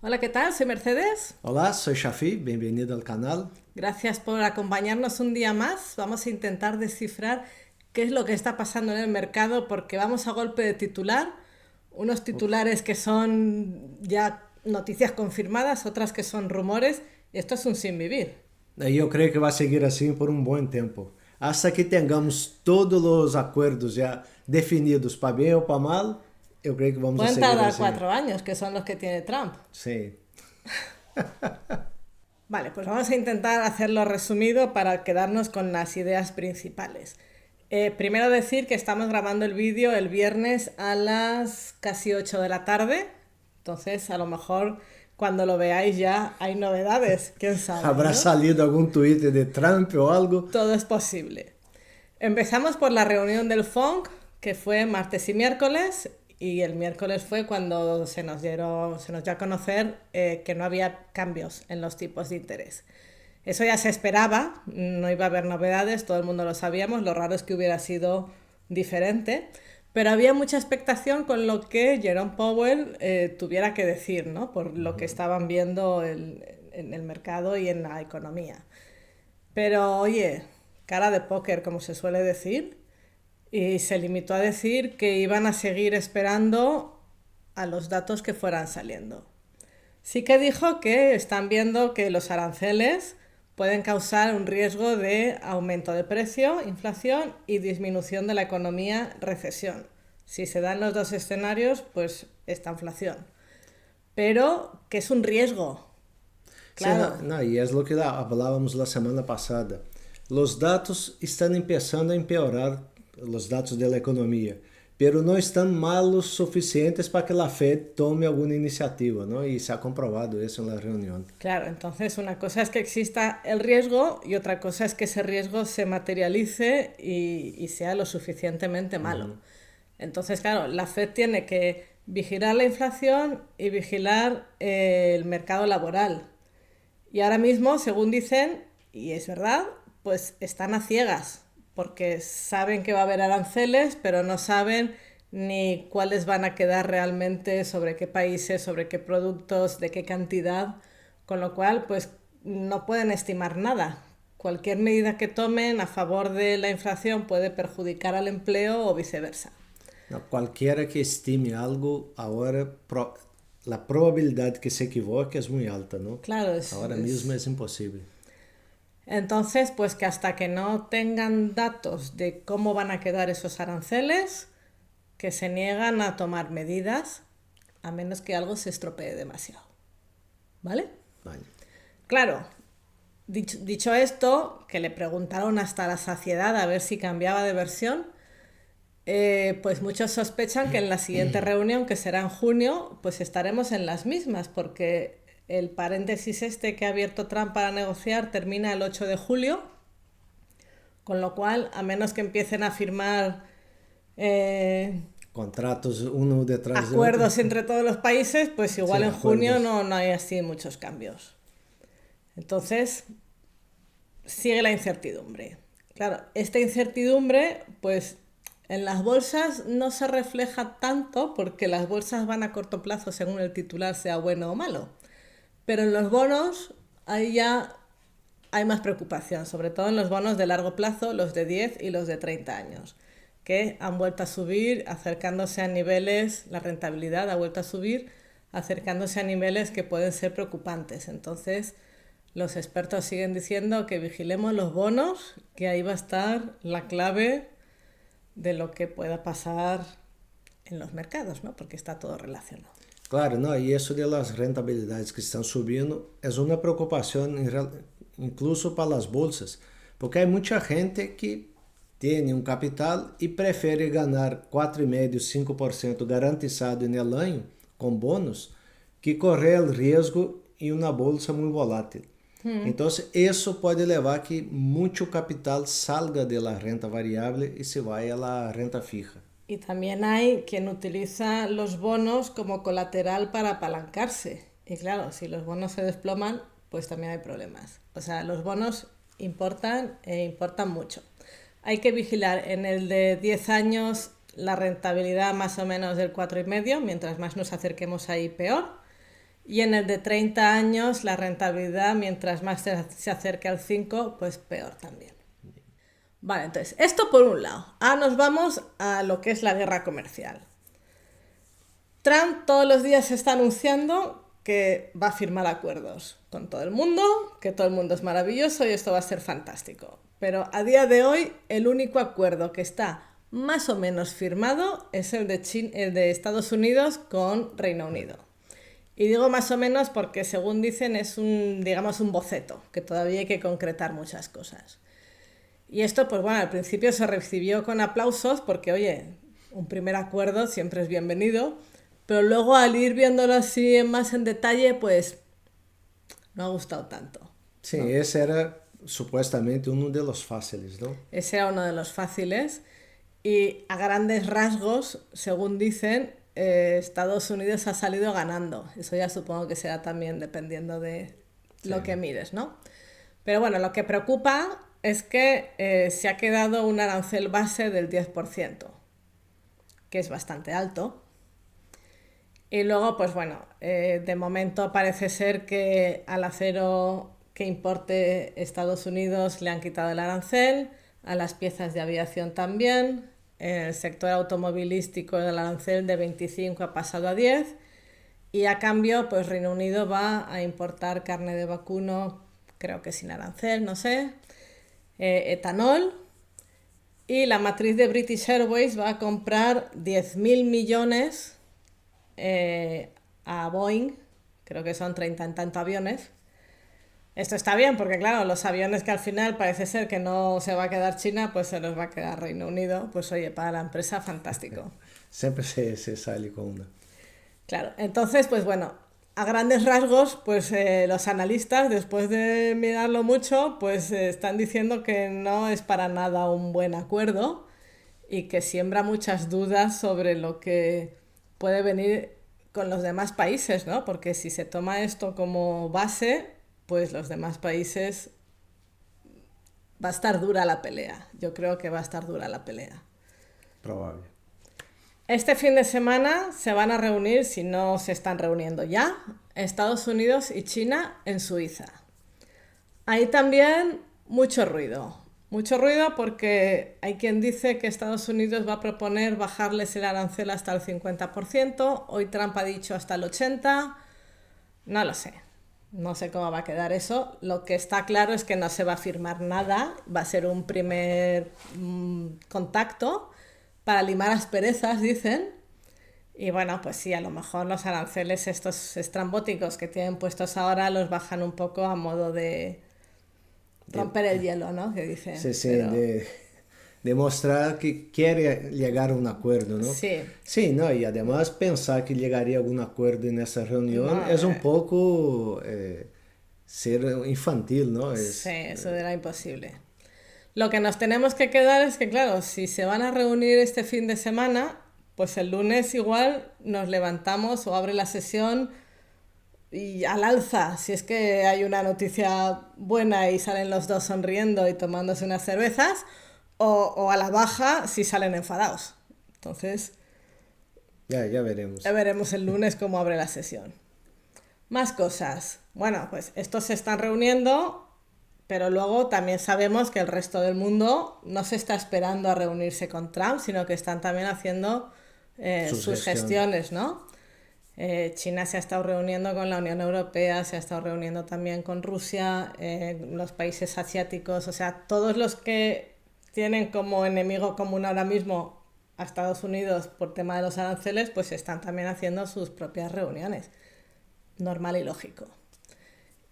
Hola, ¿qué tal? Soy Mercedes. Olá, sou Shafi, bem-vindo ao canal. Gracias por acompañarnos un día más. Vamos a intentar descifrar qué es lo que está pasando en el mercado porque vamos a golpe de titular. Unos titulares que son ya noticias confirmadas, otras que son rumores. Y esto es un sin vivir. E eu creio que vai seguir assim por um bom tempo. Hasta que tenhamos todos os acordos já definidos para bem ou para mal, eu creio que vamos a Pueden seguir tardar assim. 4 años, que son los que tiene Trump. Sim. Vale, pues vamos a intentar hacerlo resumido para quedarnos con las ideas principales. Primero decir que estamos grabando el vídeo el viernes a las casi 8 de la tarde. Entonces, a lo mejor cuando lo veáis ya hay novedades, quién sabe, Habrá ¿no? salido algum Twitter de Trump ou algo? Todo es posible. Empezamos por la reunión del FONC, que fue martes y miércoles, y el miércoles fue cuando se nos dio a conocer que no había cambios en los tipos de interés. Eso ya se esperaba, no iba a haber novedades, todo el mundo lo sabíamos, lo raro es que hubiera sido diferente, pero había mucha expectación con lo que Jerome Powell tuviera que decir, ¿no? Por lo que estaban viendo en el mercado y en la economía. Pero oye, cara de póker, como se suele decir, y se limitó a decir que iban a seguir esperando a los datos que fueran saliendo. Sí que dijo que están viendo que los aranceles pueden causar un riesgo de aumento de precio, inflación y disminución de la economía, recesión. Si se dan los dos escenarios, pues esta inflación. Pero que es un riesgo. Claro. Sim, não, e é o que falávamos a semana passada. Os dados estão começando a empeorar, os dados da economia, pero não estão malos suficientes para que a Fed tome alguma iniciativa, ¿no? E se ha comprovado isso na reunião. Claro, entonces una cosa es que exista el riesgo y otra cosa es que ese riesgo se materialice y sea lo suficientemente malo. Entonces, claro, la Fed tiene que vigilar la inflación y vigilar el mercado laboral. Y ahora mismo, según dicen, y es verdad, pues están a ciegas, porque saben que va a haber aranceles, pero no saben ni cuáles van a quedar realmente, sobre qué países, sobre qué productos, de qué cantidad, con lo cual pues no pueden estimar nada. Cualquier medida que tomen a favor de la inflación puede perjudicar al empleo o viceversa. Não, qualquer que estime algo, agora a probabilidade que se equivoque é muito alta, ¿no? Claro, Ahora mismo é impossível. Entonces, pues que hasta que no tengan datos de cómo van a quedar esos aranceles, que se niegan a tomar medidas, a menos que algo se estropee demasiado. ¿Vale? Vale. Claro, dicho esto, que le preguntaron hasta la saciedad a ver si cambiaba de versión, pues muchos sospechan que en la siguiente reunión, que será en junio, pues estaremos en las mismas, porque el paréntesis este que ha abierto Trump para negociar termina el 8 de julio, con lo cual, a menos que empiecen a firmar Contratos uno detrás de otro. acuerdos entre todos los países, pues igual Sí, en junio acuerdos. no hay así muchos cambios. Entonces, sigue la incertidumbre. Claro, esta incertidumbre, pues en las bolsas no se refleja tanto porque las bolsas van a corto plazo según el titular sea bueno o malo. Pero en los bonos ahí ya hay más preocupación, sobre todo en los bonos de largo plazo, los de 10 y los de 30 años, que han vuelto a subir, acercándose a niveles, la rentabilidad ha vuelto a subir, acercándose a niveles que pueden ser preocupantes. Entonces, los expertos siguen diciendo que vigilemos los bonos, que ahí va a estar la clave de lo que pueda pasar en los mercados, ¿no? Porque está todo relacionado. Claro, não, e isso de las rentabilidades que estão subindo é uma preocupação incluso para as bolsas, porque há muita gente que tem um capital e prefere ganhar 4,5%, 5% garantizado no ano com bônus que correr o risco em uma bolsa muito volátil. Então, isso pode levar a que muito capital salga de la renta variável e se vá a la renta fija. Y también hay quien utiliza los bonos como colateral para apalancarse. Y claro, si los bonos se desploman, pues también hay problemas. O sea, los bonos importan e importan mucho. Hay que vigilar en el de 10 años la rentabilidad más o menos del 4,5, mientras más nos acerquemos ahí peor. y en el de 30 años la rentabilidad, mientras más se acerque al 5, pues peor también. Vale, entonces, esto por un lado. Ahora nos vamos a lo que es la guerra comercial. Trump todos los días está anunciando que va a firmar acuerdos con todo el mundo, que todo el mundo es maravilloso y esto va a ser fantástico. Pero a día de hoy el único acuerdo que está más o menos firmado es el de Estados Unidos con Reino Unido. Y digo más o menos porque según dicen es digamos, un boceto, que todavía hay que concretar muchas cosas. Y esto, pues bueno, al principio se recibió con aplausos porque, oye, un primer acuerdo siempre es bienvenido, pero luego al ir viéndolo así más en detalle, pues no ha gustado tanto. Sí, ¿no? ese era supuestamente uno de los fáciles, ¿no? Ese era uno de los fáciles y a grandes rasgos, según dicen, Estados Unidos ha salido ganando. Eso ya supongo que será también dependiendo de lo que mires, ¿no? Pero bueno, lo que preocupa es que se ha quedado un arancel base del 10%, que es bastante alto. Y luego, pues bueno, de momento parece ser que al acero que importe Estados Unidos le han quitado el arancel, a las piezas de aviación también, en el sector automovilístico el arancel de 25 ha pasado a 10 y a cambio, pues Reino Unido va a importar carne de vacuno, creo que sin arancel, no sé, etanol, y la matriz de British Airways va a comprar 10.000 millones a Boeing, creo que son 30 en tanto aviones. Esto está bien porque claro, los aviones que al final parece ser que no se va a quedar China, pues se los va a quedar Reino Unido, pues oye, para la empresa fantástico. Siempre se sale con una. Claro, entonces pues bueno, a grandes rasgos, pues los analistas, después de mirarlo mucho, pues están diciendo que no es para nada un buen acuerdo y que siembra muchas dudas sobre lo que puede venir con los demás países, ¿no? Porque si se toma esto como base, pues los demás países va a estar dura la pelea. Yo creo que va a estar dura la pelea. Probable. Este fin de semana se van a reunir, si no se están reuniendo ya, Estados Unidos y China en Suiza. Hay también mucho ruido. Mucho ruido porque hay quien dice que Estados Unidos va a proponer bajarles el arancel hasta el 50%. Hoy Trump ha dicho hasta el 80%. No lo sé. No sé cómo va a quedar eso. Lo que está claro es que no se va a firmar nada. Va a ser un primer contacto para limar asperezas, dicen. Y bueno, pues sí, a lo mejor los aranceles estos estrambóticos que tienen puestos ahora los bajan un poco a modo de romper el hielo, ¿no? Que dicen. Sí, sí, Pero de demostrar que quiere llegar a un acuerdo, ¿no? sí, Sí, no, y además pensar que llegaría a algún acuerdo en esa reunión no, es un poco ser infantil, ¿no? sí, Es, eso era imposible. Lo que nos tenemos que quedar es que, claro, si se van a reunir este fin de semana, pues el lunes igual nos levantamos o abre la sesión y al alza, si es que hay una noticia buena y salen los dos sonriendo y tomándose unas cervezas, o a la baja si salen enfadados. Entonces, ya veremos. ya veremos el lunes cómo abre la sesión. Más cosas. Bueno, pues estos se están reuniendo, pero luego también sabemos que el resto del mundo no se está esperando a reunirse con Trump, sino que están también haciendo sus gestiones, ¿no? China se ha estado reuniendo con la Unión Europea, se ha estado reuniendo también con Rusia, los países asiáticos, o sea, todos los que tienen como enemigo común ahora mismo a Estados Unidos por tema de los aranceles, pues están también haciendo sus propias reuniones. Normal y lógico.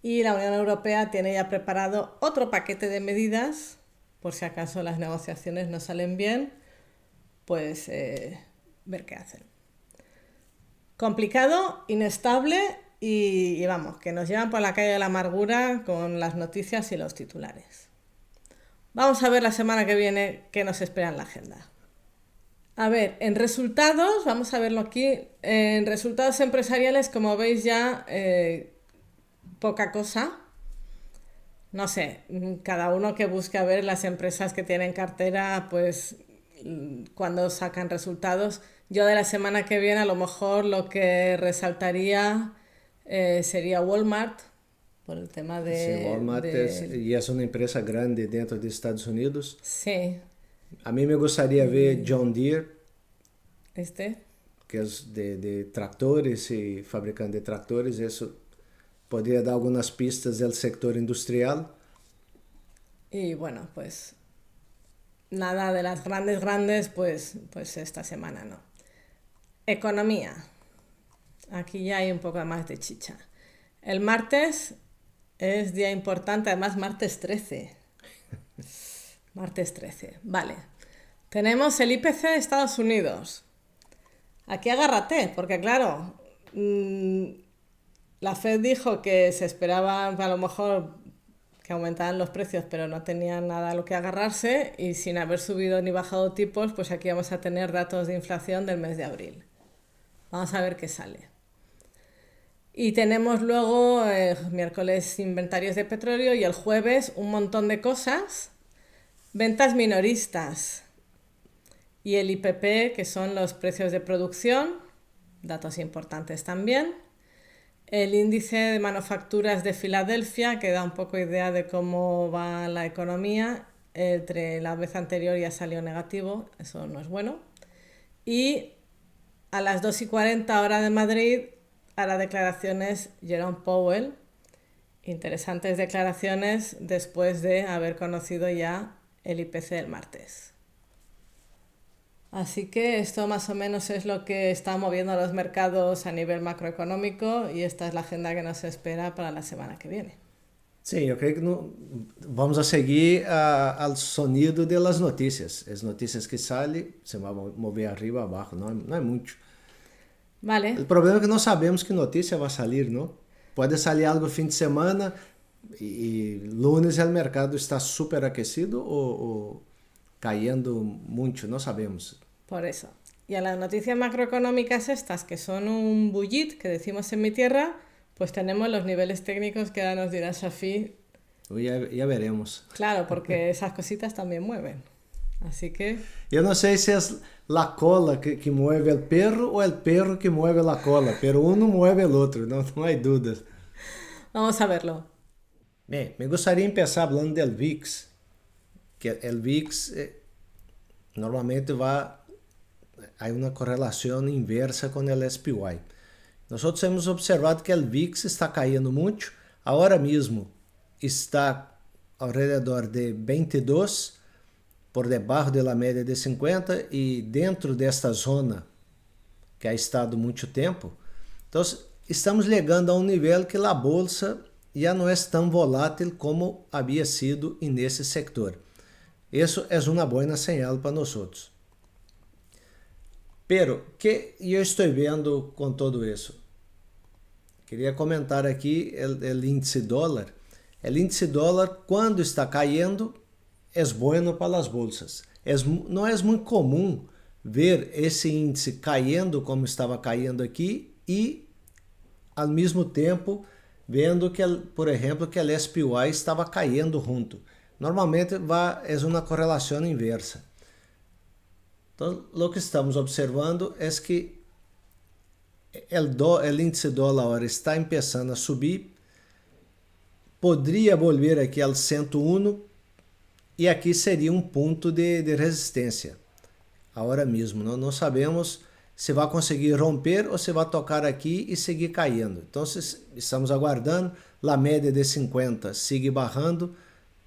Y la Unión Europea tiene ya preparado otro paquete de medidas, por si acaso las negociaciones no salen bien, pues ver qué hacen. Complicado, inestable y vamos, que nos llevan por la calle de la amargura con las noticias y los titulares. Vamos a ver la semana que viene qué nos espera en la agenda. A ver, en resultados, vamos a verlo aquí, en resultados empresariales, como veis ya, poca cosa. No sé, cada uno que busque a ver las empresas que tienen cartera, pues cuando sacan resultados. Yo de la semana que viene a lo mejor lo que resaltaría Sería Walmart, por el tema Sí, Walmart y es una empresa grande dentro de Estados Unidos. Sí, A mí me gustaría ver John Deere, este. que es de tractores y fabricante de tractores. Eso podría dar algunas pistas del sector industrial. Y bueno, pues nada de las grandes, pues esta semana no. Economía. Aquí ya hay un poco más de chicha. El martes es día importante, además martes 13. Martes 13, vale. Tenemos el IPC de Estados Unidos. Aquí agárrate, porque claro, la Fed dijo que se esperaba a lo mejor que aumentaran los precios, pero no tenían nada a lo que agarrarse y sin haber subido ni bajado tipos, pues aquí vamos a tener datos de inflación del mes de abril. Vamos a ver qué sale. Y tenemos luego miércoles inventarios de petróleo y el jueves un montón de cosas. Ventas minoristas y el IPP, que son los precios de producción, datos importantes también. El índice de manufacturas de Filadelfia, que da un poco idea de cómo va la economía. Entre la vez anterior ya salió negativo, eso no es bueno. Y a las 2:40 hora de Madrid hará declaraciones Jerome Powell. Interesantes declaraciones después de haber conocido ya el IPC del martes. Así que esto más o menos es lo que está moviendo los mercados a nivel macroeconómico y esta es la agenda que nos espera para la semana que viene. Sim, eu creio que vamos a seguir ao sonido das notícias. As notícias que saem, se vai mover arriba, abaixo, não é muito. Vale. O problema é que não sabemos que notícia vai sair, não? Pode sair algo fim de semana e lunes o mercado está super aquecido ou cayendo mucho, no sabemos. Por eso. Y a las noticias macroeconómicas estas, que son un bullit, que decimos en mi tierra, pues tenemos los niveles técnicos que ahora nos dirá Shafi. Ya veremos. Claro, porque esas cositas también mueven. Así que... Yo no sé si es la cola que mueve el perro o el perro que mueve la cola, pero uno mueve el otro, no hay dudas. Vamos a verlo. Bem, me gustaría empezar hablando del VIX, que el VIX normalmente hay una correlación inversa con el SPY. Nosotros hemos observado que el VIX está cayendo mucho, ahora mismo está alrededor de 22, por debaixo de la media de 50 y dentro de esta zona que ha estado mucho tiempo. Entonces, estamos llegando a un nivel que la bolsa ya no es tan volátil como había sido en ese sector. Eso es una buena señal para nosotros. Pero, ¿qué yo estoy viendo con todo eso? Queria comentar aqui o índice dólar. O índice dólar, quando está caindo, é bueno para as bolsas. Não é muito comum ver esse índice caindo como estava caindo aqui e, ao mesmo tempo, vendo que, por exemplo, que o SPY estava caindo junto. Normalmente é uma correlação inversa. Então, o que estamos observando é que o índice dólar agora está começando a subir, poderia voltar aqui ao 101 e aqui seria um ponto de resistência. Agora mesmo, não sabemos se vai conseguir romper ou se vai tocar aqui e seguir caindo. Então, estamos aguardando, a média de 50 sigue barrando,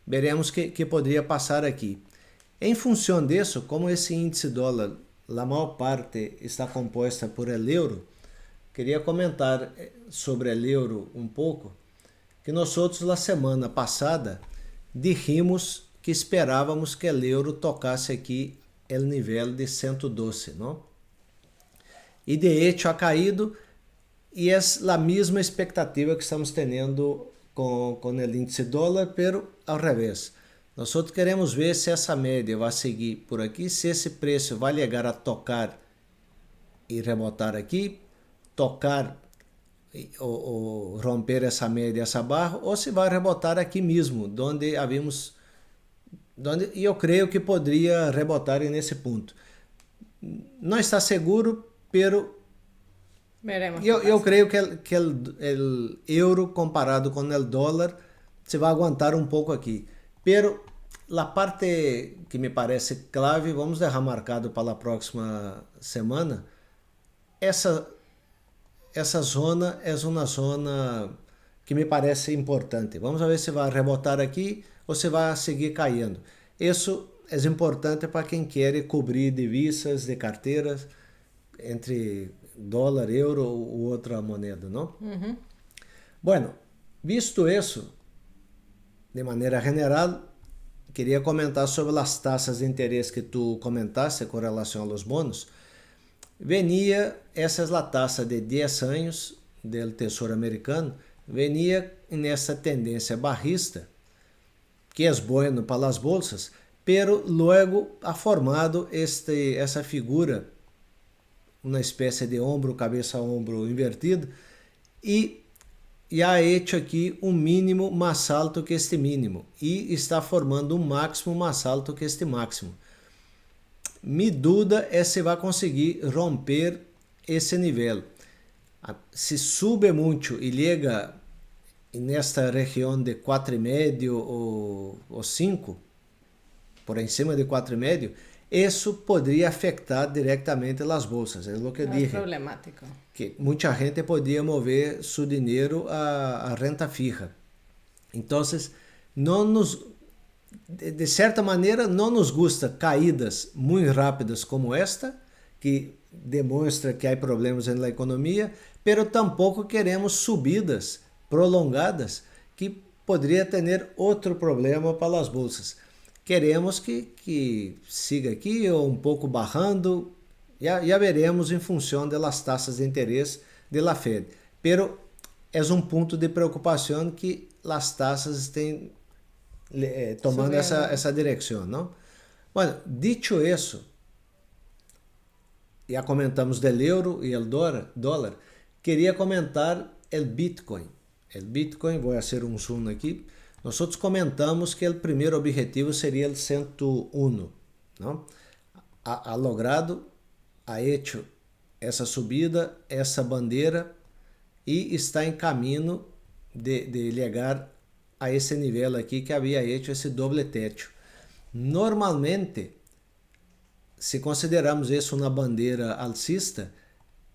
veremos que poderia passar aqui. Em função disso, como esse índice dólar, a maior parte está composta por el euro, queria comentar sobre o euro um pouco, que nós outros, na semana passada, dijimos que esperávamos que o euro tocasse aqui o nível de 112, não? E de hecho ha caído e é a mesma expectativa que estamos tendo com o índice dólar, pero ao revés. Nós outros queremos ver se essa média vai seguir por aqui, se esse preço vai chegar a tocar e rebotar aqui, tocar ou romper essa média, essa barra, ou se vai rebotar aqui mesmo, onde havíamos, e eu creio que poderia rebotar nesse ponto. Não está seguro, pero Veremos qué Eu pasa. creio que el euro comparado com o dólar se vai aguantar um pouco aqui. Pero a parte que me parece clave, vamos deixar marcado para a próxima semana, essa zona é uma zona que me parece importante. Vamos ver se vai rebotar aqui ou se vai seguir caindo. Isso é importante para quem quer cobrir divisas de carteiras entre dólar, euro ou outra moneda, não? Bueno, visto isso, de maneira general, queria comentar sobre as taxas de interesse que tu comentaste com relação aos bônus. Venia, essa é a taxa de 10 anos do Tesouro Americano, venia nessa tendência barrista, que é bueno para as bolsas, pero luego ha formado essa figura, uma espécie de ombro, cabeça, ombro invertido, e ha hecho aqui um mínimo mais alto que este mínimo, e está formando um máximo mais alto que este máximo. Mi dúvida é se vai conseguir romper esse nível. Se sube muito e chega nesta região de 4,5 ou 5, por cima de 4,5, isso poderia afetar diretamente as bolsas. É o que eu disse. É problemático. Que muita gente podia mover seu dinheiro a renta fija. Então, de certa maneira, não nos gusta caídas muito rápidas como esta, que demonstra que há problemas na economia, pero tampouco queremos subidas prolongadas que poderia ter outro problema para as bolsas. Queremos que siga aqui ou um pouco barrando, já veremos em função das taxas de interesse da Fed. Pero é um ponto de preocupação que as taxas estão tomando essa direção, não? Bueno, dicho isso, já comentamos do euro e do dólar, queria comentar o Bitcoin. O Bitcoin, vou fazer um zoom aqui. Nós comentamos que o primeiro objetivo seria o 101, não? Ha logrado, ha hecho essa subida, essa bandeira e está em caminho de chegar a esse nível aqui que havia hecho esse doble techo. Normalmente, se considerarmos isso uma bandeira alcista,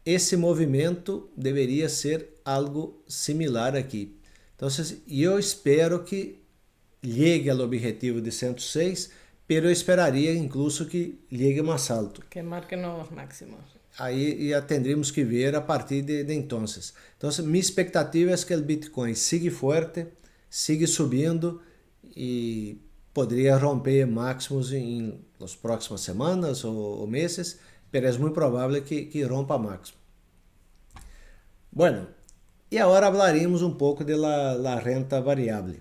esse movimento deveria ser algo similar aqui. Então, eu espero que chegue ao objetivo de 106, pero eu esperaria incluso que chegue mais alto. Que marque novos máximos. Aí já tendríamos que ver a partir de então. Então, minha expectativa é que o Bitcoin siga forte, siga subindo e poderia romper máximos em nas próximas semanas ou meses, mas é muito provável que rompa máximo. Bueno, e agora falaremos um pouco de la renta variável.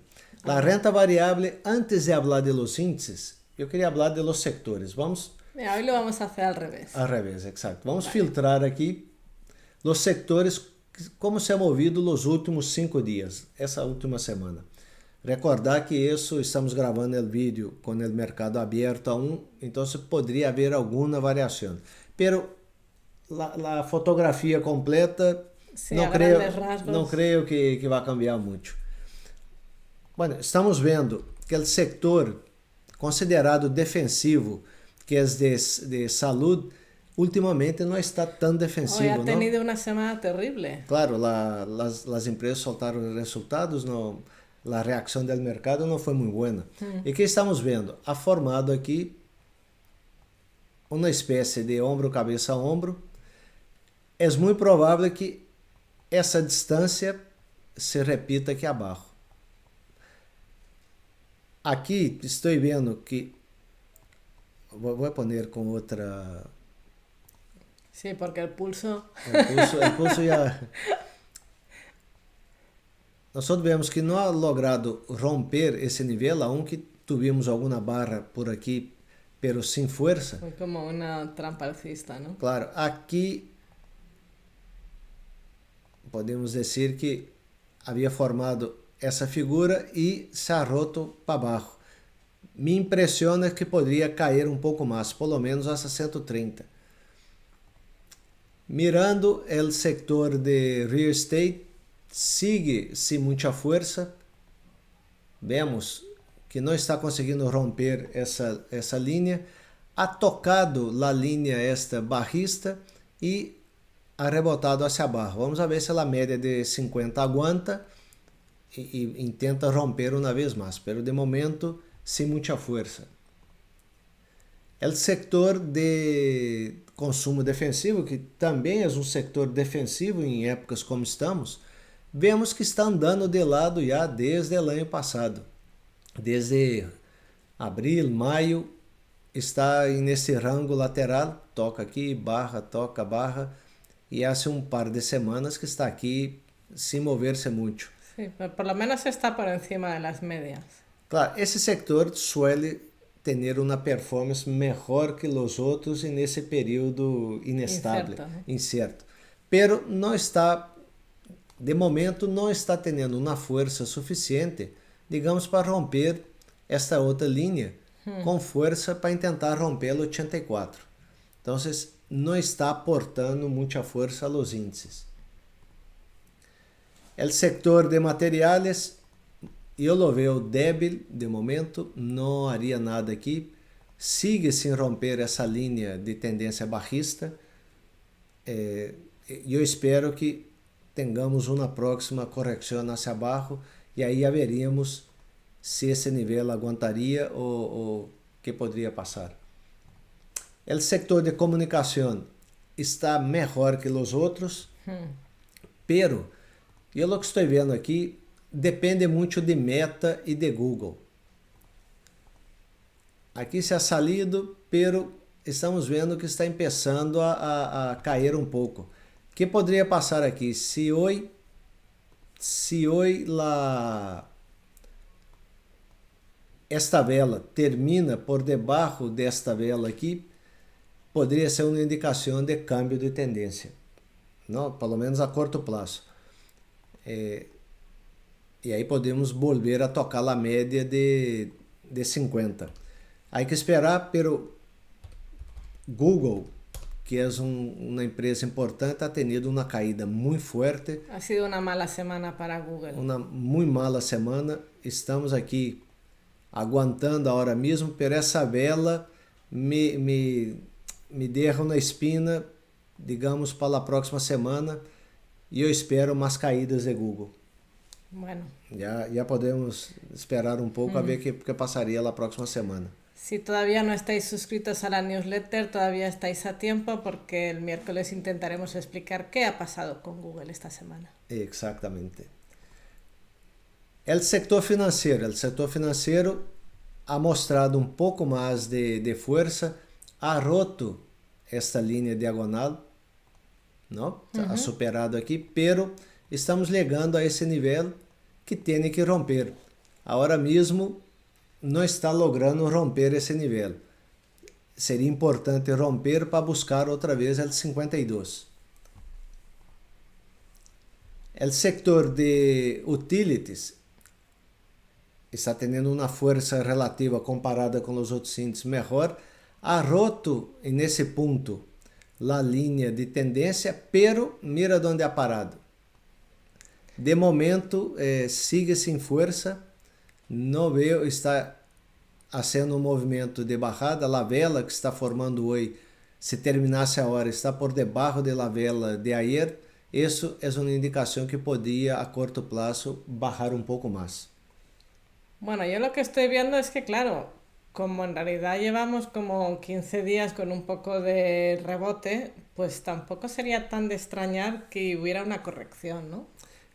La renta variável, antes de falar de los índices, eu queria falar de los sectores. Vamos. Hoy lo vamos a hacer al revés. Al revés, exacto. Vamos filtrar aqui os setores, como se ha movido nos últimos 5 dias, essa última semana. Recordar que isso, estamos gravando o vídeo com o mercado aberto aún, então poderia haver alguma variação. Pero a fotografia completa, sí, não creio que vai cambiar muito. Bueno, estamos vendo que o setor considerado defensivo, que é de saúde, ultimamente não está tão defensivo. Hoy ha tenido una semana terrible. Claro, as empresas soltaram resultados, a reação do mercado não foi muito boa. E que estamos vendo? Ha formado aqui uma espécie de ombro, cabeça a ombro. É muito provável que essa distância se repita aqui abaixo. Aqui estou vendo que vou poner com outra. Sí, porque el pulso. El pulso já. Nós vemos que não ha logrado romper esse nível, aunque tivemos alguma barra por aqui, pero sem força. Foi como uma trampa alcista, não? Claro, aqui podemos dizer que havia formado essa figura e se ha roto para baixo. Me impressiona que poderia cair um pouco mais, pelo menos a 130. Mirando el sector de real estate, sigue sin mucha fuerza. Vemos que não está conseguindo romper essa linha. Ha tocado a linha esta bajista e ha rebotado hacia abaixo. Vamos ver se a média de 50 aguanta e tenta romper uma vez mais, pero de momento sem muita força. O sector de consumo defensivo, que também é um sector defensivo em épocas como estamos, vemos que está andando de lado já desde o ano passado. Desde abril, maio, está nesse rango lateral, toca aqui, barra, toca, barra, e há um par de semanas que está aqui sem mover-se muito. Sí, por lo menos está por encima de las medias. Claro, esse sector suele ter uma performance melhor que os outros nesse período inestável, incerto. Pero não está, de momento, não está tendo uma força suficiente, digamos, para romper esta outra linha com força para tentar romper o 84. Então, não está aportando muita força aos índices. O sector de materiais, eu lo veo débil de momento, não haria nada aqui. Sigue sem romper essa linha de tendência bajista. Eu espero que tenhamos uma próxima correção hacia abaixo e aí haveríamos se esse nível aguentaria ou que poderia passar. O sector de comunicação está melhor que os outros, pero eu lo que estou vendo aqui depende muito de Meta e de Google. Aqui se ha salido, pero estamos vendo que está começando a cair um pouco. O que poderia passar aqui? Se hoje esta vela termina por debaixo desta vela aqui, poderia ser uma indicação de câmbio de tendência, não? Pelo menos a curto prazo. E aí podemos volver a tocar a média de 50. Há que esperar, pero Google, que é uma empresa importante, ha tenido uma caída muito forte. Ha sido uma mala semana para Google. Uma muito mala semana. Estamos aqui aguantando agora mesmo, pero essa vela me deixa na espina, digamos, para a próxima semana, e eu espero mais caídas de Google. Bueno. Ya podemos esperar um pouco a ver qué pasaría la próxima semana. Si todavía no estáis suscritos a la newsletter, todavía estáis a tiempo, porque el miércoles intentaremos explicar qué ha pasado con Google esta semana. Exactamente. El sector financiero ha mostrado un poco más de fuerza, ha roto esta línea diagonal, ¿no? Ha superado aquí, pero estamos llegando a esse nível que tem que romper. Agora mesmo não está logrando romper esse nível. Seria importante romper para buscar outra vez o 52. O sector de utilities está tendo uma força relativa comparada com os outros índices melhor. Ha roto nesse ponto a linha de tendência, pero mira onde ha parado. De momento, sigue sem força, não vejo, está fazendo um movimento de bajada, a vela que está formando hoje, se terminasse a hora, está por debaixo da vela de ayer, isso é uma indicação que podia, a curto prazo, bajar um pouco mais. Bueno, yo lo que estoy viendo es que, claro, como en realidad llevamos como 15 días con un poco de rebote, pues tampoco sería tan de extrañar que hubiera una corrección, ¿no?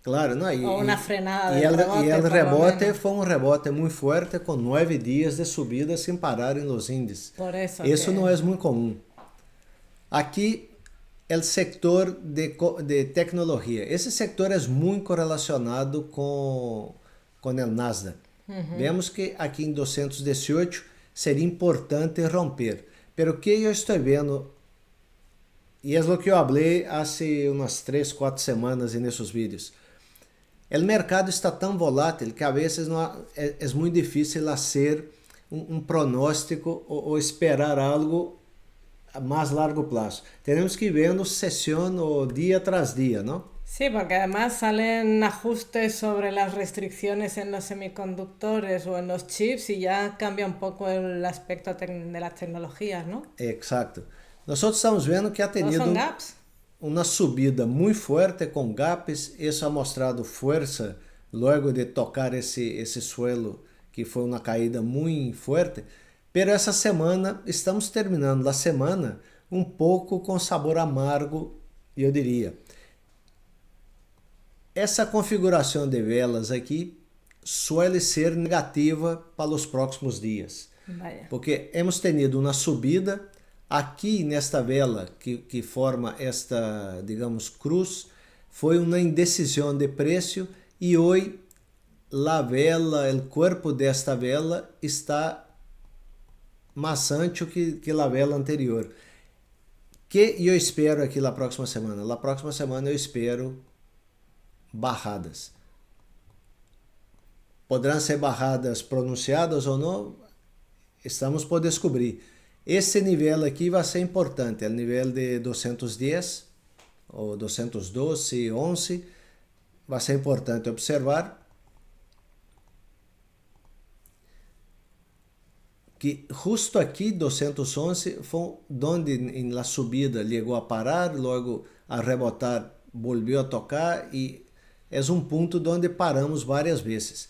Claro, não, ou uma frenada de rebote. E o rebote foi um rebote muito forte, com 9 dias de subida sem parar nos índices. Por isso não é muito comum. Aqui, o sector de tecnologia. Esse sector é muito correlacionado com o Nasdaq. Vemos que aqui em 218 seria importante romper. Pero o que eu estou vendo, e é o que eu falei há umas 3, 4 semanas nesses vídeos, o mercado está tão volátil que a vezes é muito difícil fazer um pronóstico ou esperar algo a más largo plazo. Tenemos que ir viendo sesión o día tras día, ¿no? Sí, porque además salen ajustes sobre las restricciones en los semiconductores o en los chips y ya cambia un poco el aspecto de las tecnologías, ¿no? Exacto. Nosotros estamos viendo que ha Todos tenido son gaps. una subida muy fuerte con gaps. Eso ha mostrado fuerza luego de tocar ese suelo, que fue una caída muy fuerte. Pero essa semana, estamos terminando a semana um pouco com sabor amargo, eu diria. Essa configuração de velas aqui suele ser negativa para os próximos dias. Vaya. Porque hemos tenido uma subida aqui nesta vela que forma esta, digamos, cruz, foi uma indecisão de preço e hoje a vela, o corpo desta vela está mais ancho que a vela anterior. Que eu espero aqui na próxima semana? Na próxima semana eu espero barradas. Poderão ser barradas pronunciadas ou não? Estamos por descobrir. Esse nível aqui vai ser importante, o nível de 210 ou 212, 11, vai ser importante observar que justo aqui 211 foi onde na subida chegou a parar, logo a rebotar, volviu a tocar e é um ponto onde paramos várias vezes.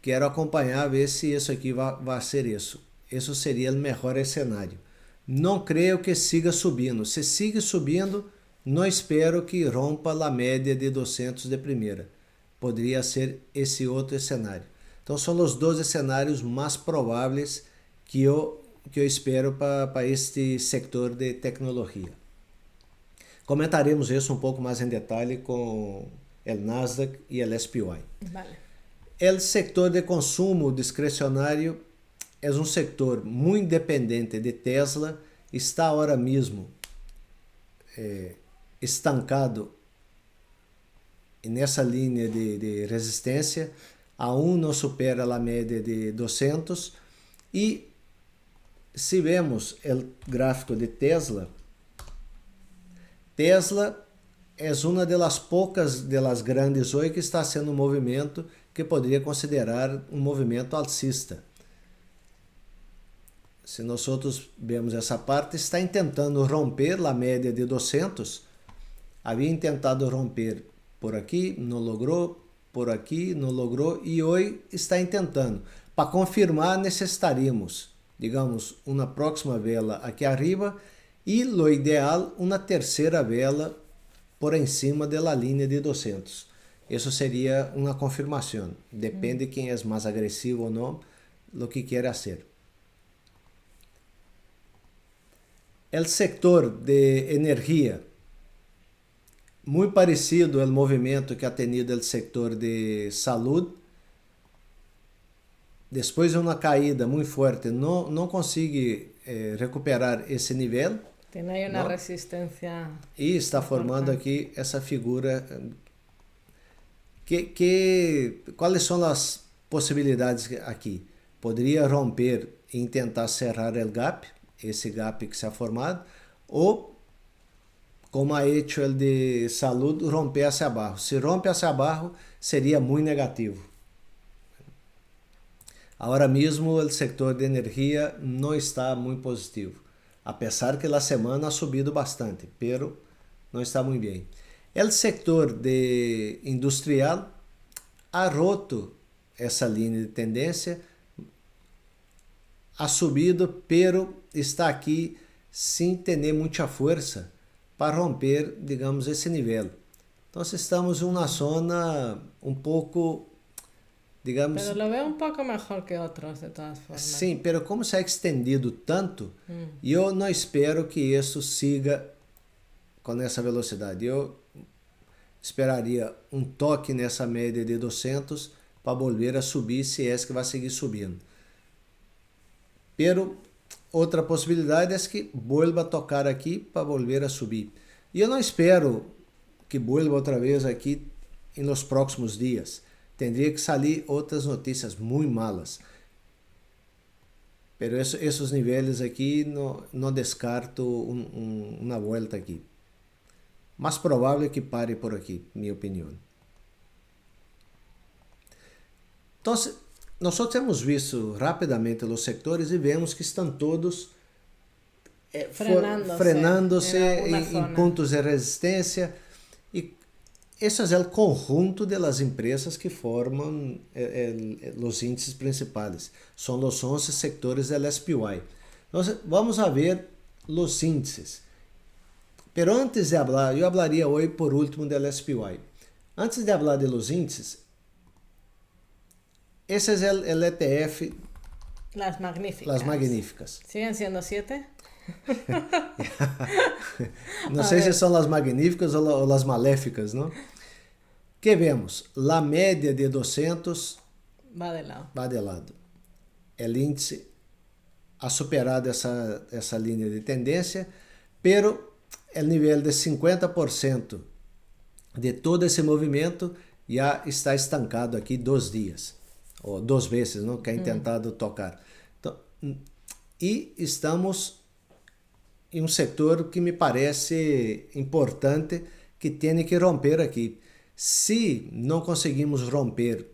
Quero acompanhar, ver se isso aqui vai ser isso. Isso seria o melhor cenário. Não creio que siga subindo. Se sigue subindo, não espero que rompa a média de 200 de primeira. Poderia ser esse outro cenário. Então, são os 12 cenários mais prováveis que eu espero para este setor de tecnologia. Comentaremos isso um pouco mais em detalhe com o Nasdaq e o SPY. Vale. O setor de consumo discrecionário é um setor muito dependente de Tesla, está agora mesmo estancado nessa linha de resistência, aún não supera a média de 200, e se vemos o gráfico de Tesla é uma das poucas das grandes hoje que está sendo um movimento que poderia considerar um movimento alcista. Se nós vemos essa parte, está tentando romper a média de 200, havia tentado romper por aqui, não logrou, por aqui, não logrou, e hoje está tentando. Para confirmar, necessitaríamos, digamos, uma próxima vela aqui arriba e, lo ideal, uma terceira vela por em cima da linha de 200. Isso seria uma confirmação. Depende de quem é mais agressivo ou não, o que quer fazer. O setor de energia, muito parecido ao movimento que ha tenido o setor de saúde. Depois de uma caída muito forte, não consegue recuperar esse nível. Tem aí uma resistência. E está formando aqui essa figura. Quais são as possibilidades aqui? Poderia romper e tentar cerrar o gap, esse gap que se ha formado, ou, como ha hecho el de saúde, romper hacia abaixo. Se rompe hacia abaixo, seria muito negativo. Agora mesmo, o setor de energia não está muito positivo, apesar que a semana ha subido bastante, pero não está muito bem. O setor de industrial ha roto essa linha de tendência, ha subido, pero está aqui sem ter muita força para romper, digamos, esse nível. Então, estamos em uma zona um pouco, digamos... Pero lo veo un poco mejor que otros, de todas formas. Sim, pero como se ha extendido tanto, eu não espero que isso siga com essa velocidade. Eu esperaria um toque nessa média de 200 para volver a subir, se é que vai seguir subindo. Pero outra possibilidade é que vuelva a tocar aqui para volver a subir. E eu não espero que vuelva outra vez aqui nos próximos dias. Tendria que sair outras notícias muito malas. pero esos niveles aqui não descarto uma volta aqui. Mais provável que pare por aqui, minha opinião. Então, nós temos visto rapidamente os sectores e vemos que estão todos frenándose em pontos de resistência. E esse é o conjunto das empresas que formam os índices principais. São os 11 sectores do SPY. Então, vamos a ver os índices. Pero antes de hablar, eu hablaria hoje por último do SPY. Antes de hablar de los índices, esse é o ETF. Las magníficas. Las magníficas. ¿Siguen siendo 7? Não sei se são as magníficas ou as maléficas, não? Que vemos? A média de 200 va de lado. O índice ha superado essa linha de tendência, pero o nível de 50% de todo esse movimento já está estancado aqui 2 dias, ou 2 vezes, não? Que é tentado tocar. Então, e estamos em um setor que me parece importante, que tem que romper aqui. Se não conseguimos romper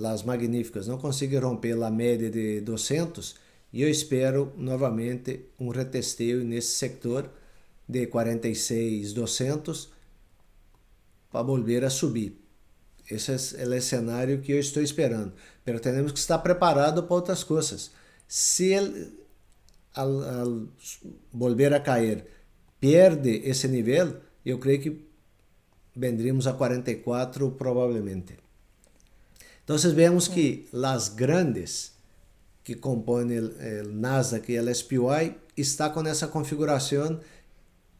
as magníficas, não conseguir romper a média de 200, eu espero novamente um retesteio nesse setor de 46.200 para voltar a subir. Esse é o cenário que eu estou esperando. Mas temos que estar preparados para outras coisas. Se ele, al volver a cair, perde esse nível, eu creio que vendríamos a 44 provavelmente. Então, vemos que as grandes que compõem o Nasdaq e o SPY está com essa configuração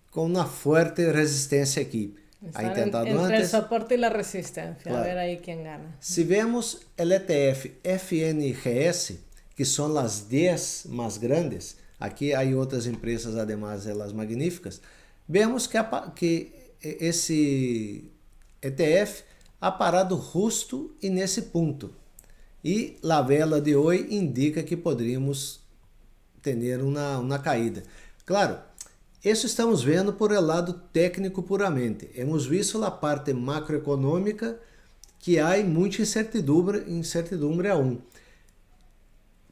com uma forte resistência aqui. Está entre el soporte y la resistencia, claro. A ver ahí quién gana. Se vemos el ETF FNGS, que são as 10 mais grandes, aqui há outras empresas además de las magníficas, vemos que esse ETF ha parado justo e nesse ponto. E a vela de hoje indica que poderíamos ter uma caída. Claro, isso estamos vendo por el lado técnico puramente. Hemos visto a parte macroeconômica que há muita incertidumbre aún.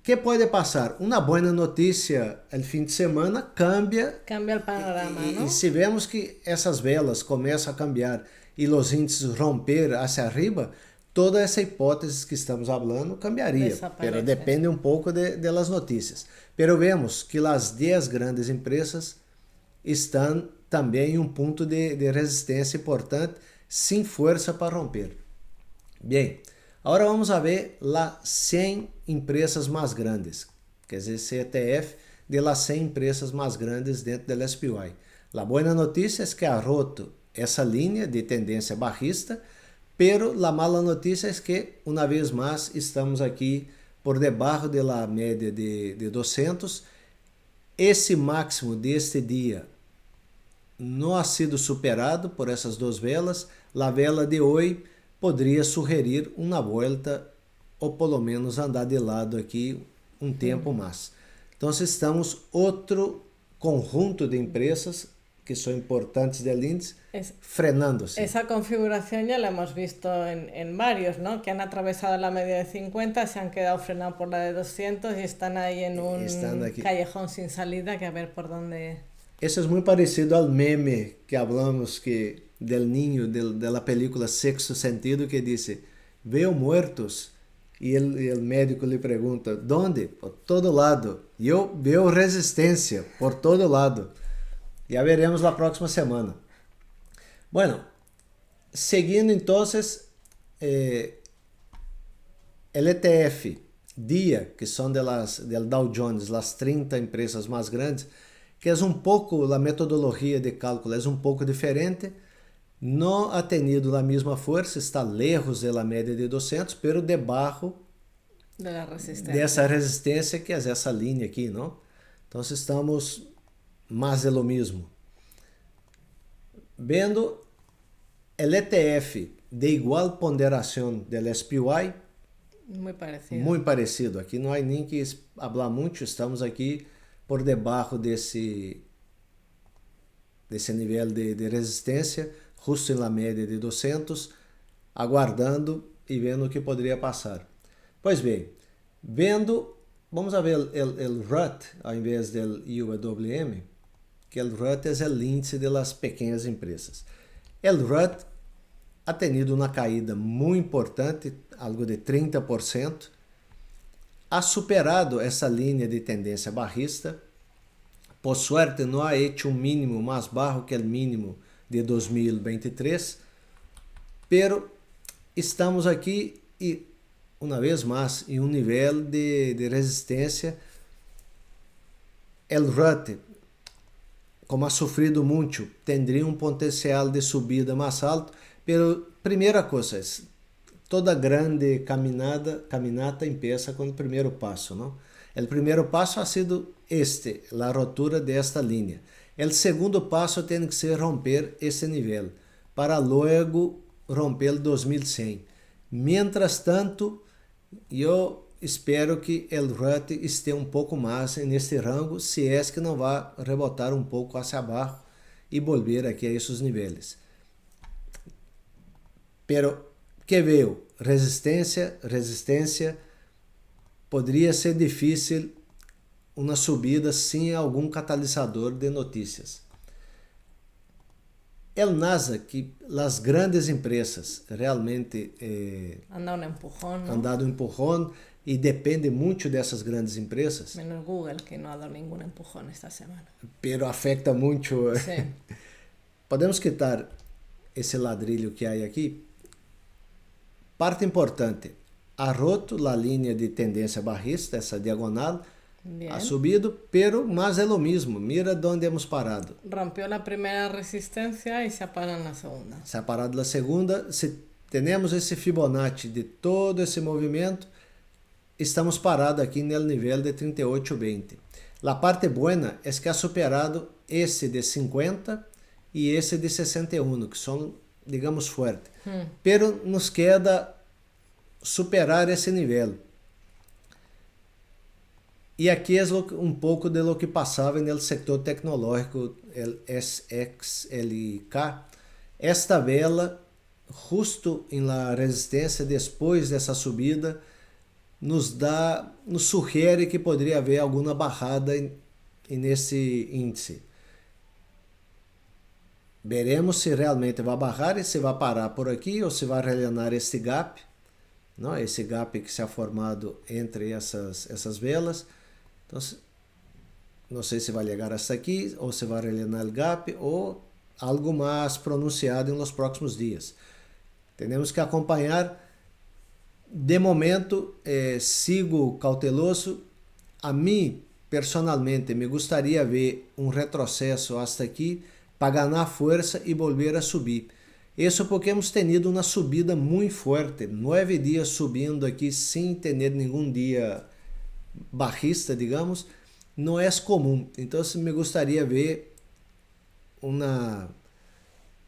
Que pode passar? Uma boa notícia no fim de semana cambia o panorama, não? E se vemos que essas velas começam a cambiar e os índices romper hacia arriba, toda essa hipótese que estamos falando cambiaria. Pero depende um pouco de las notícias. Pero vemos que as 10 grandes empresas estão também em um ponto de resistência importante, sem força para romper. Bem, agora vamos a ver as 100 empresas mais grandes, quer dizer, esse ETF de las 100 empresas mais grandes dentro do SPY. A boa notícia é que ha roto essa linha de tendência bajista, pero a mala notícia é que, uma vez mais, estamos aqui por debaixo da média de 200. Esse máximo deste dia não ha sido superado por essas 2 velas. A vela de hoje poderia sugerir uma volta ou pelo menos andar de lado aqui um tempo mais. Então, estamos outro conjunto de empresas que são importantes del índice, frenándose. Esa configuración ya la hemos visto en varios, ¿no? Que han atravesado la media de 50, se han quedado frenados por la de 200 y están ahí en un callejón sin salida, que a ver por dónde... Eso es muy parecido al meme que hablamos que del niño de la película Sexto Sentido, que dice, veo muertos, y el médico le pregunta, ¿dónde? Por todo lado. Yo veo resistencia por todo lado. Ya veremos la próxima semana. Bueno, seguindo entonces, el ETF DIA, que son del Dow Jones, las 30 empresas más grandes, que es un poco, la metodología de cálculo es un poco diferente, no ha tenido la misma fuerza, está lejos de la media de 200, pero debajo de esa resistencia, que es esa línea aquí, ¿no? Entonces estamos más de lo mismo. Vendo el ETF de igual ponderación del SPY, Muy parecido. Muito parecido. Aqui não há nem que falar muito, estamos aqui por debaixo desse nível de resistência, justo na média de 200, aguardando e vendo o que poderia passar. Pois bem, vamos a ver o RUT ao invés do IWM, que o RUT é o índice das pequenas empresas. O RUT ha tenido uma caída muito importante, algo de 30%, ha superado essa linha de tendência bajista. Por suerte, não ha hecho um mínimo mais baixo que o mínimo de 2023, pero estamos aqui e, uma vez mais, em um nível de resistência. O RUT, como ha sofrido muito, teria um potencial de subida mais alto, pero primeira coisa, toda grande caminata empieza com o primeiro passo, não? O primeiro passo ha sido a rotura desta linha. O segundo passo tem que ser romper esse nível, para logo romper o 2100. Mientras tanto, eu espero que o RUT esteja um pouco mais neste rango, se é que não vai rebotar um pouco hacia abaixo e volver aqui a esses níveis. Pero, que veio? Resistência, poderia ser difícil uma subida sem algum catalisador de notícias. O Nasdaq, que as grandes empresas realmente han dado um empurrão e depende muito dessas grandes empresas. Menos Google, que não ha dado nenhum empujón esta semana. Pero afecta muito. Sí. Podemos quitar esse ladrilho que há aqui. Parte importante, ha roto a linha de tendência bajista, essa diagonal, Bien. ha subido, pero más de lo mismo. Mira onde hemos parado. Rompió la primera resistencia y se ha parado en la segunda. Se ha parado la segunda. Se temos esse Fibonacci de todo esse movimento, estamos parados aqui no nível de 38,20. A parte buena é que ha superado esse de 50 e esse de 61, que são, digamos, fortes. Pero nos queda superar esse nível. E aqui é um pouco de lo que passava no setor tecnológico, o SXLK. Esta vela, justo em la resistência, depois dessa subida, nos sugere que poderia haver alguma barrada nesse índice. Veremos se realmente vai barrar e se vai parar por aqui ou se vai rellenar este gap, não? Esse gap que se ha formado entre essas velas. Então, não sei se vai chegar hasta aqui ou se vai rellenar o gap ou algo mais pronunciado nos próximos dias. Temos que acompanhar. De momento, sigo cauteloso. A mim, personalmente, me gostaria ver um retrocesso hasta aqui, para ganhar força e volver a subir. Isso porque hemos tenido uma subida muito forte, 9 dias subindo aqui sem ter nenhum dia bajista, digamos, não é comum. Então, me gostaria ver um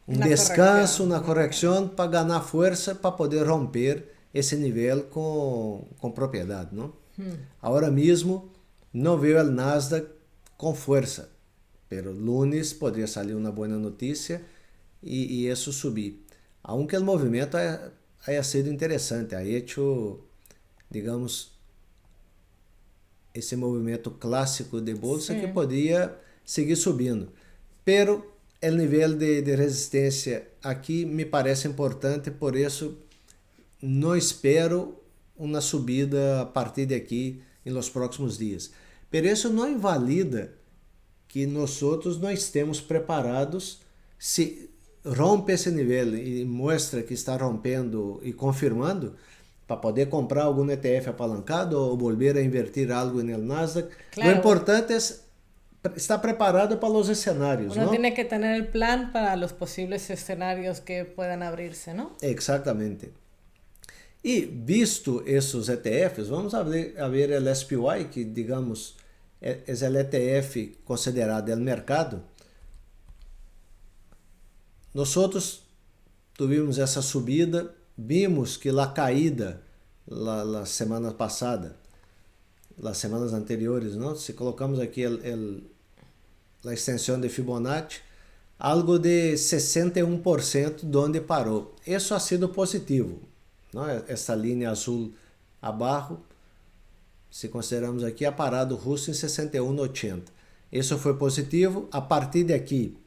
descanso, uma correção para ganhar força, para poder romper esse nível com propriedade, não? Agora mesmo, não vejo o Nasdaq com força. Pero lunes poderia sair uma boa notícia e isso subir. Aunque o movimento haya sido interessante, ha hecho, digamos, esse movimento clássico de bolsa que poderia seguir subindo. Pero o nível de resistência aqui me parece importante, por isso não espero uma subida a partir de aqui nos próximos dias. Pero isso não invalida que nós outros não estemos preparados. Se rompe esse nível e mostra que está rompendo e confirmando, para poder comprar algum ETF apalancado ou volver a invertir algo no Nasdaq. Claro. O importante é estar preparado para os cenários. Uno tiene que tener el plan para los posibles escenarios que puedan abrirse, ¿no? Exactamente. E visto esses ETFs, vamos a ver o SPY, que digamos é o ETF considerado no mercado. Nós tivemos essa subida, vimos que a caída la semana pasada, las semanas anteriores, ¿no? Si colocamos aquí la extensión de Fibonacci, algo de 61% donde parou. Isso ha sido positivo, ¿no? Essa linha azul abaixo, se consideramos aqui, ha parado justo em 61,80. Isso foi positivo. A partir de aqui,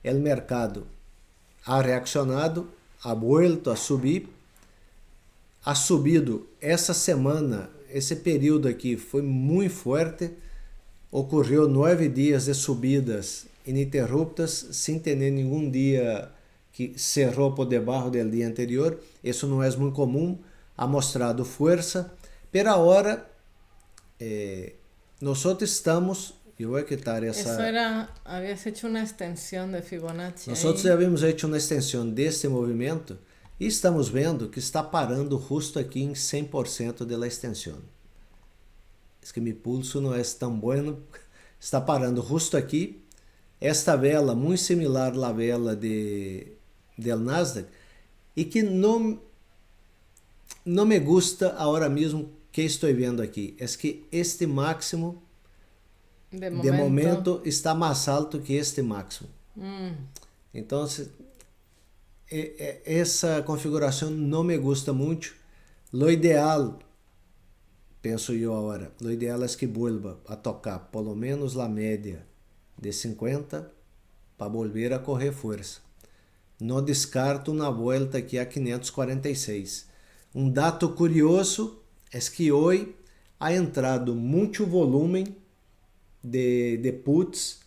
o mercado ha reaccionado, ha vuelto a subir, ha subido essa semana. Esse período aqui foi muito forte, ocorreu 9 dias de subidas ininterruptas, sem ter nenhum dia que cerrou por debaixo do dia anterior. Isso não é muito comum, ha mostrado força, pero agora nós estamos, eu vou quitar essa... Eso era, habías hecho una extensión de Fibonacci. Nós já havíamos feito uma extensão desse movimento, e estamos vendo que está parando justo aqui em 100% da extensão. É que meu pulso não é tão bom. Está parando justo aqui. Esta vela, muito similar à vela del Nasdaq, e que não me gusta agora mesmo que estou vendo aqui. É que este máximo, de momento, está mais alto que este máximo. Então, essa configuração não me gusta muito. Lo ideal, penso eu agora, lo ideal é que vuelva a tocar pelo menos a média de 50 para volver a correr força. Não descarto uma volta aqui a 546. Um dado curioso é que hoje ha entrado muito volume de puts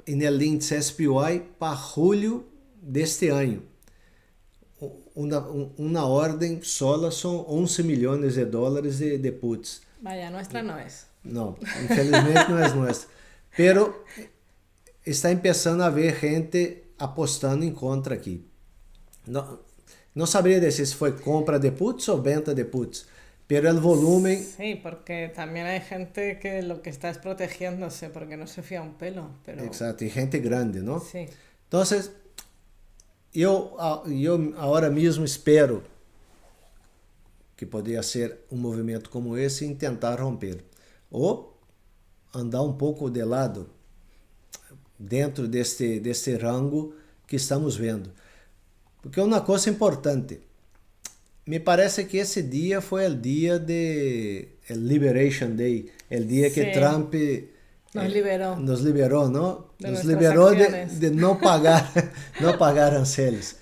no índice SPY para julho deste ano. Uma ordem sola são 11 milhões de dólares de puts. Vaya, nuestra no é. Não, infelizmente não é nossa. Pero está começando a haver gente apostando em contra aqui. Não saberia dizer se foi compra de puts ou venda de puts, pero el volumen... Sí, porque también hay gente que lo que está es protegiéndose porque no se fía un pelo. Pero... Exacto, y gente grande, ¿no? Sí. Entonces, eu agora mesmo espero que poderia ser um movimento como esse e tentar romper. Ou andar um pouco de lado dentro deste rango que estamos vendo. Porque uma coisa importante, me parece que esse dia foi o dia de Liberation Day, o dia que Trump nos liberou, não? Nos liberou de não pagar, não pagar aranceles.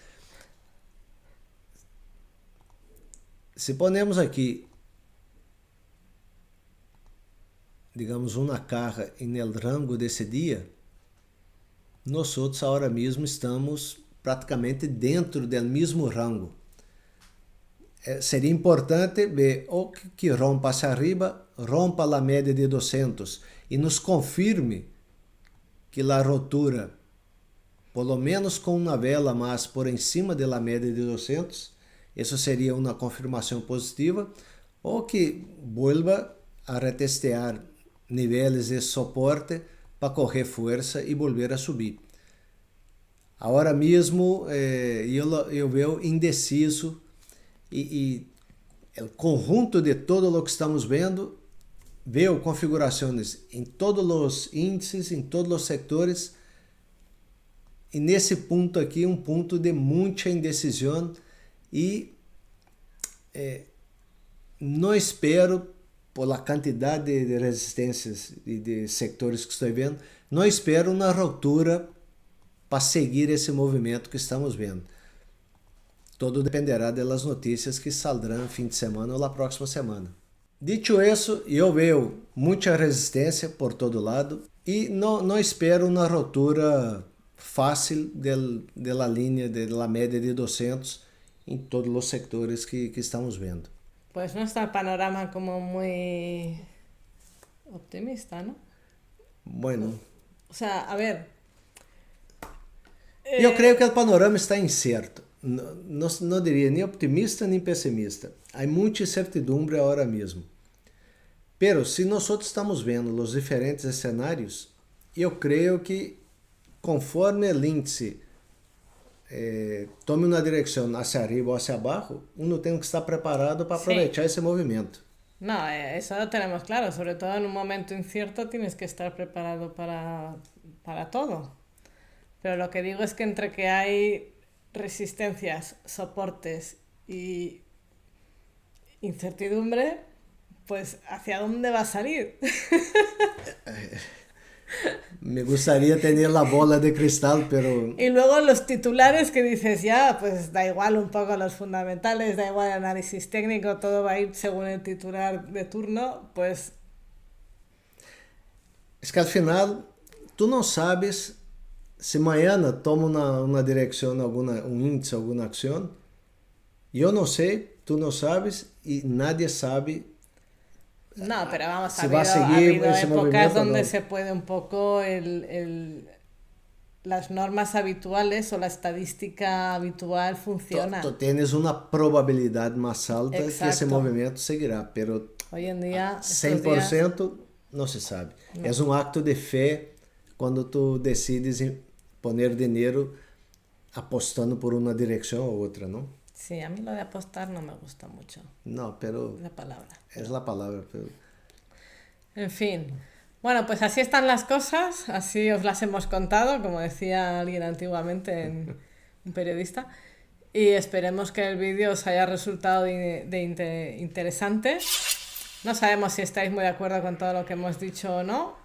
Se ponemos aqui, digamos, uma caja no rango desse dia, nós outros agora mesmo estamos praticamente dentro do mesmo rango. Seria importante ver ou que rompa hacia arriba, rompa a média de 200 e nos confirme que a rotura, pelo menos com uma vela mais por cima da média de 200, isso seria uma confirmação positiva, ou que vuelva a retestear níveis de suporte para correr força e volver a subir. Agora mesmo eu vejo indeciso e o conjunto de todo o que estamos vendo, vejo configurações em todos os índices, em todos os setores, e nesse ponto aqui, um ponto de muita indecisão e não espero, por a quantidade de resistências e de setores que estou vendo, não espero uma ruptura para seguir esse movimento que estamos vendo. Todo dependerá das notícias que saldrão fim de semana ou na próxima semana. Dito isso, eu vejo muita resistência por todo lado e não espero uma ruptura fácil da linha, da média de 200 em todos os sectores que estamos vendo. Pues no está el panorama como muy optimista, ¿no? Bueno. O sea, a ver... Eu creio que o panorama está incerto. Não diria nem optimista nem pessimista. Há muita incertidumbre agora mesmo. Pero se nós estamos vendo os diferentes cenários, eu creio que conforme o índice tome uma direção hacia arriba ou hacia abaixo, uno tem que estar preparado para Sí. aproveitar esse movimento. No, eso lo tenemos claro, sobre todo en un momento incierto tienes que estar preparado para todo. Pero lo que digo es que entre que hay resistencias, soportes y incertidumbre, pues ¿hacia dónde va a salir? Me gustaría tener la bola de cristal, pero Y luego los titulares que dices, ya, pues da igual un poco los fundamentales, da igual el análisis técnico, todo va a ir según el titular de turno, pues es que al final tú no sabes si mañana toma una dirección, un índice, alguna acción. Yo no sé, tú no sabes y nadie sabe. no, pero vamos, Se ha va a habido, seguir ha habido ese épocas movimiento, donde ¿no? se puede un poco las normas habituales o la estadística habitual funciona. Tú tienes una probabilidad más alta que ese Exacto. movimiento seguirá, pero Hoy en día, estos días, 100% no se sabe. Es un acto de fe cuando tú decides poner dinero apostando por una dirección u otra, ¿no? sí, a mí lo de apostar no me gusta mucho, No, pero la palabra. es la palabra. Pero En fin, bueno, pues así están las cosas, así os las hemos contado, como decía alguien antiguamente, un periodista, y esperemos que el vídeo os haya resultado interesante. No sabemos si estáis muy de acuerdo con todo lo que hemos dicho o no,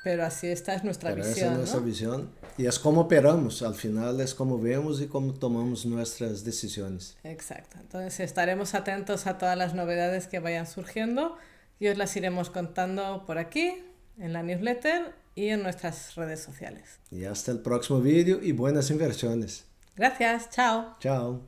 pero así esta es nuestra esa es visión, nuestra ¿no? visión y es como operamos, al final es como vemos y como tomamos nuestras decisiones. Exacto, entonces estaremos atentos a todas las novedades que vayan surgiendo y os las iremos contando por aquí, en la newsletter y en nuestras redes sociales. Y hasta el próximo vídeo y buenas inversiones. Gracias, chao. Chao.